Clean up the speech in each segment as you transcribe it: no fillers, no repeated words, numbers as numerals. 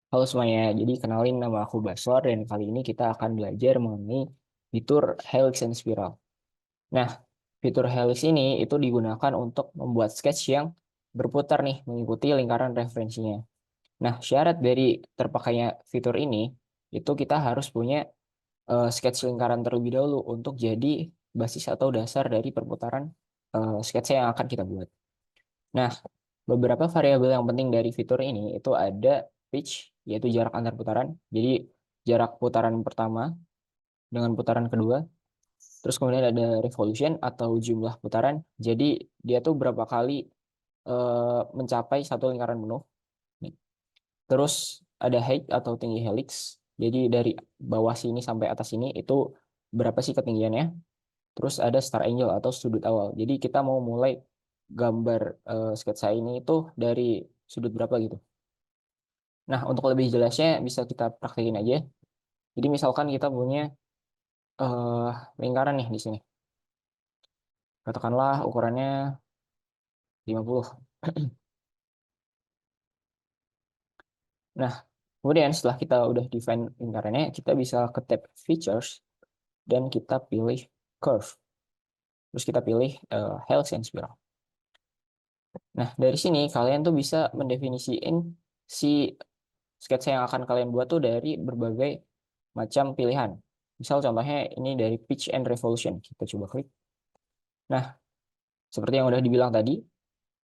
Halo semuanya, jadi kenalin nama aku Baswar dan kali ini kita akan belajar mengenai fitur helix and spiral. Nah, fitur helix ini itu digunakan untuk membuat sketch yang berputar nih mengikuti lingkaran referensinya. Nah, syarat dari terpakainya fitur ini itu kita harus punya sketch lingkaran terlebih dahulu untuk jadi basis atau dasar dari perputaran sketch yang akan kita buat. Nah, beberapa variabel yang penting dari fitur ini itu ada pitch, yaitu jarak antar putaran. Jadi jarak putaran pertama dengan putaran kedua. Terus kemudian ada revolution atau jumlah putaran. Jadi dia tuh berapa kali mencapai satu lingkaran penuh. Nih. Terus ada height atau tinggi helix. Jadi dari bawah sini sampai atas sini itu berapa sih ketinggiannya. Terus ada start angle atau sudut awal. Jadi kita mau mulai gambar sketsa ini itu dari sudut berapa gitu. Nah, untuk lebih jelasnya bisa kita praktekin aja. Jadi misalkan kita punya eh, lingkaran nih di sini. Katakanlah ukurannya 50. Nah, kemudian setelah kita udah define lingkarannya, kita bisa ke tab features dan kita pilih curve. Terus kita pilih helix and spiral. Nah, dari sini kalian tuh bisa mendefinisikan si sketsa yang akan kalian buat tuh dari berbagai macam pilihan. Misal contohnya ini dari pitch and revolution. Kita coba klik. Nah, seperti yang udah dibilang tadi,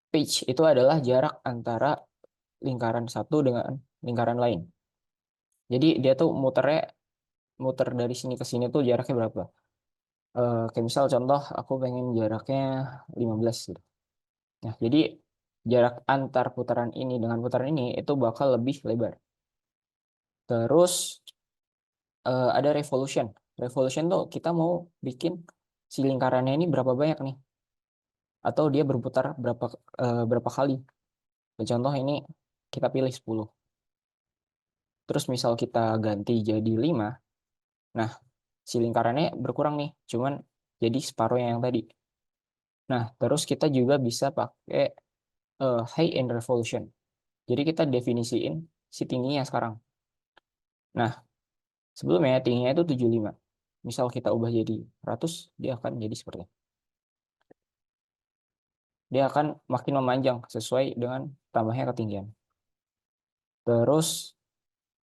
pitch itu adalah jarak antara lingkaran satu dengan lingkaran lain. Jadi dia tuh muter dari sini ke sini tuh jaraknya berapa? Kayak misal contoh aku pengen jaraknya 15 gitu. Nah, jadi jarak antar putaran ini dengan putaran ini itu bakal lebih lebar. Terus ada revolution. Revolution tuh kita mau bikin si lingkarannya ini berapa banyak nih? Atau dia berputar berapa kali? Contoh ini kita pilih 10. Terus misal kita ganti jadi 5. Nah, si lingkarannya berkurang nih, cuman jadi separuh yang tadi. Nah, terus kita juga bisa pakai high end revolution. Jadi kita definisiin si tingginya sekarang. Nah, sebelumnya tingginya itu 75. Misal kita ubah jadi 100, dia akan jadi seperti ini. Dia akan makin memanjang sesuai dengan tambahnya ketinggian. Terus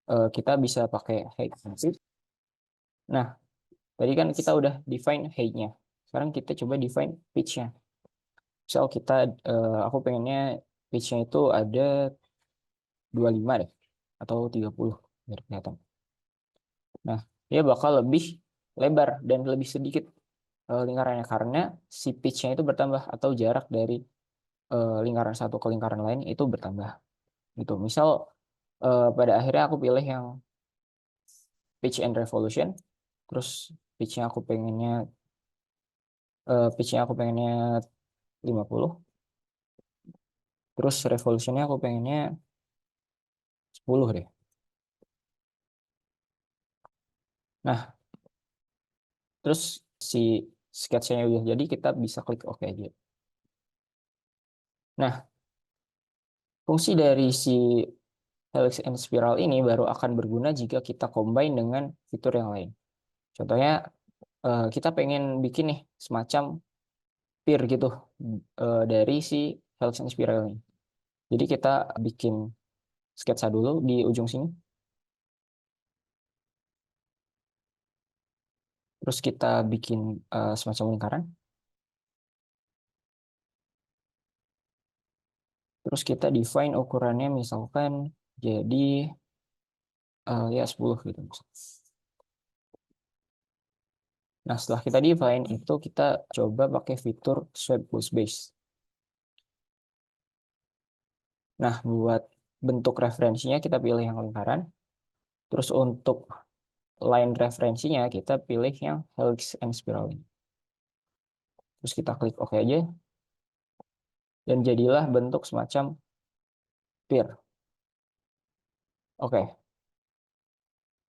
kita bisa pakai height and width. Nah, tadi kan kita udah define height-nya. Sekarang kita coba define pitch-nya. Misal aku pengennya pitch-nya itu ada 25 deh, atau 30 biar kelihatan. Nah, dia bakal lebih lebar dan lebih sedikit lingkarannya karena si pitch-nya itu bertambah atau jarak dari lingkaran satu ke lingkaran lain itu bertambah. Gitu. Misal pada akhirnya aku pilih yang pitch and revolution, terus pitch-nya aku pengennya 50, terus revolutionnya aku pengennya 10 deh. Nah, terus si sketch-nya udah jadi, kita bisa klik OK aja. Nah, fungsi dari si helix and spiral ini baru akan berguna jika kita combine dengan fitur yang lain. Contohnya, kita pengen bikin nih semacam peer gitu dari si helix and spiral ini. Jadi kita bikin sketsa dulu di ujung sini. Terus kita bikin semacam lingkaran. Terus kita define ukurannya misalkan jadi ya 10 gitu. Nah, setelah kita define itu kita coba pakai fitur swipe pulse base. Nah, buat bentuk referensinya kita pilih yang lingkaran. Terus untuk line referensinya kita pilih yang helix and spiral ini. Terus kita klik OK aja. Dan jadilah bentuk semacam peer. Oke.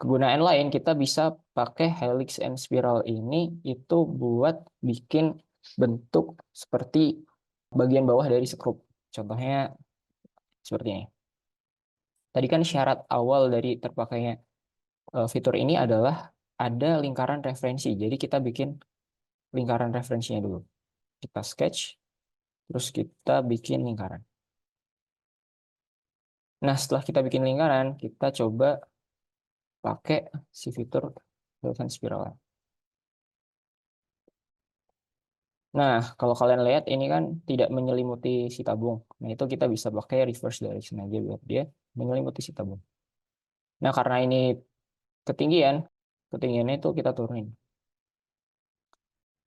Kegunaan lain kita bisa pakai helix and spiral ini itu buat bikin bentuk seperti bagian bawah dari skrup. Contohnya seperti ini. Tadi kan syarat awal dari terpakainya fitur ini adalah ada lingkaran referensi. Jadi kita bikin lingkaran referensinya dulu. Kita sketch, terus kita bikin lingkaran. Nah, setelah kita bikin lingkaran, kita coba pakai si fitur Relevant Spiral. Nah, kalau kalian lihat ini kan tidak menyelimuti si tabung. Nah, itu kita bisa pakai reverse direction aja biar dia menyelimuti si tabung. Nah, karena ini ketinggian, ketinggiannya itu kita turunin.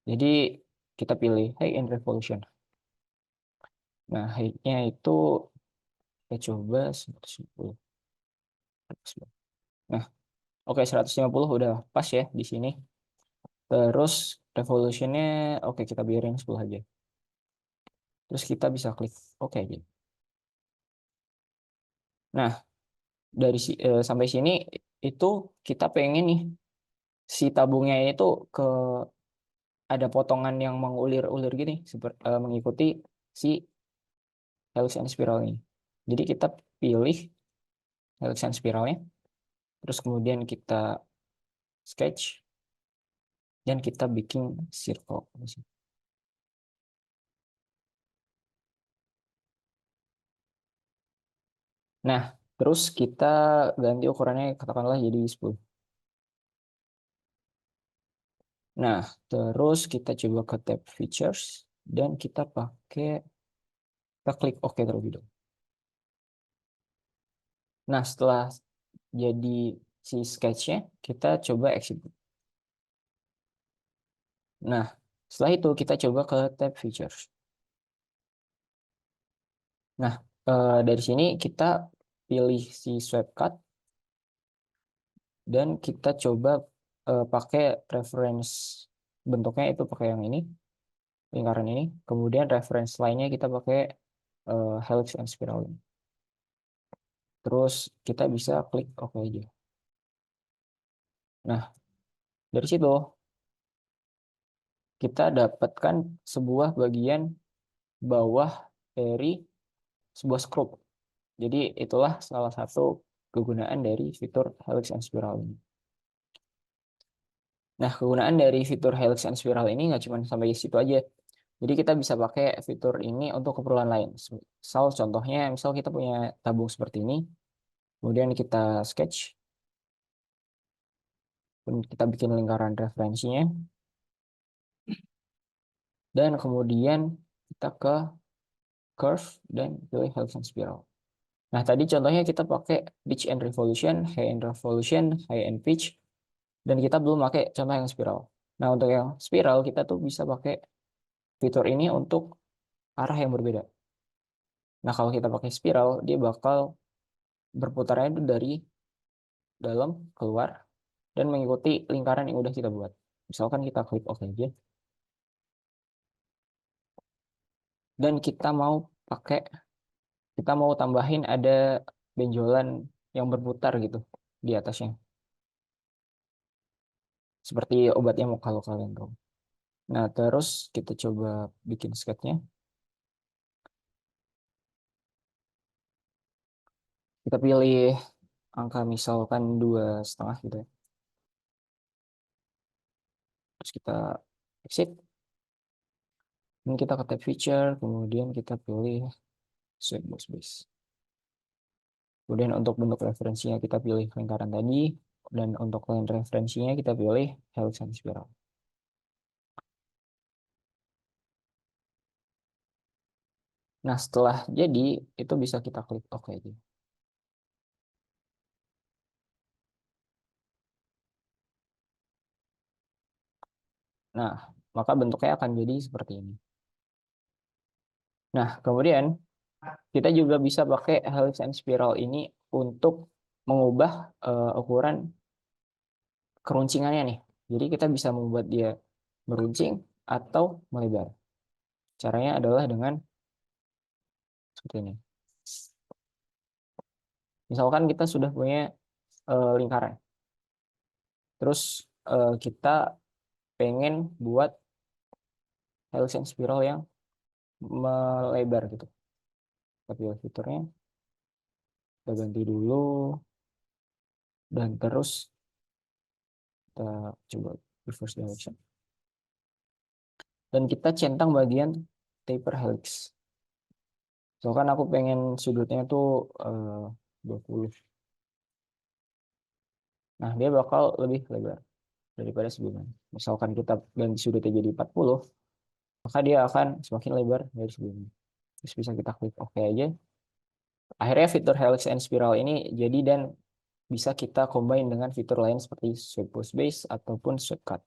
Jadi kita pilih height and revolution. Nah, height-nya itu kita coba 150. Nah, oke 150 udah pas ya di sini. Terus revolutionnya oke kita biarin 10 aja. Terus kita bisa klik oke aja. Nah, sampai sini itu kita pengen nih si tabungnya ini tuh ada potongan yang mengulir-ulir gini seperti mengikuti si helix and spiral ini. Jadi kita pilih helix and spiralnya, terus kemudian kita sketch dan kita bikin circle. Nah, terus kita ganti ukurannya katakanlah jadi 10. Nah, terus kita coba ke tab features dan kita klik OK terlebih dahulu. Nah, setelah jadi si sketch-nya, kita coba execute. Nah, setelah itu kita coba ke tab features. Nah, dari sini kita pilih si swipe cut dan kita coba pakai reference bentuknya itu pakai yang ini, lingkaran ini. Kemudian reference lainnya kita pakai helix and spiral ini. Terus kita bisa klik OK aja. Nah, dari situ kita dapatkan sebuah bagian bawah dari sebuah skrup. Jadi itulah salah satu kegunaan dari fitur helix and spiral ini. Nah, kegunaan dari fitur helix and spiral ini nggak cuma sampai di situ aja. Jadi kita bisa pakai fitur ini untuk keperluan lain. Misal kita punya tabung seperti ini, kemudian kita sketch, kita bikin lingkaran referensinya, dan kemudian kita ke curve dan pilih helix and spiral. Nah, tadi contohnya kita pakai pitch and revolution, high and pitch, dan kita belum pakai contoh yang spiral. Nah, untuk yang spiral kita tuh bisa pakai fitur ini untuk arah yang berbeda. Nah, kalau kita pakai spiral, dia bakal berputarnya itu dari dalam keluar dan mengikuti lingkaran yang udah kita buat. Misalkan kita klik OK aja. Dan kita mau tambahin ada benjolan yang berputar gitu di atasnya. Seperti obatnya mau kalau kalian tahu. Nah, terus kita coba bikin sketchnya. Kita pilih angka misalkan 2,5 gitu ya. Terus kita exit. Ini kita ke tab feature, kemudian kita pilih swipe box base. Kemudian untuk bentuk referensinya kita pilih lingkaran tadi, dan untuk line referensinya kita pilih helix and spiral. Nah, setelah jadi, itu bisa kita klik OK aja. Nah, maka bentuknya akan jadi seperti ini. Nah, kemudian kita juga bisa pakai helix and spiral ini untuk mengubah ukuran keruncingannya nih. Jadi kita bisa membuat dia meruncing atau melebar. Caranya adalah dengan seperti ini. Misalkan kita sudah punya lingkaran. Terus kita pengen buat helix and spiral yang melebar gitu. Kita pilih fiturnya. Kita ganti dulu dan terus kita coba reverse direction. Dan kita centang bagian taper helix. Soalnya aku pengen sudutnya tuh 20. Nah, dia bakal lebih lebar daripada sebelumnya. Misalkan kita ganti sudutnya jadi 40, maka dia akan semakin lebar dari sebelumnya. Terus bisa kita klik OK aja. Akhirnya fitur helix and spiral ini jadi dan bisa kita combine dengan fitur lain seperti sweep post base ataupun sweep cut.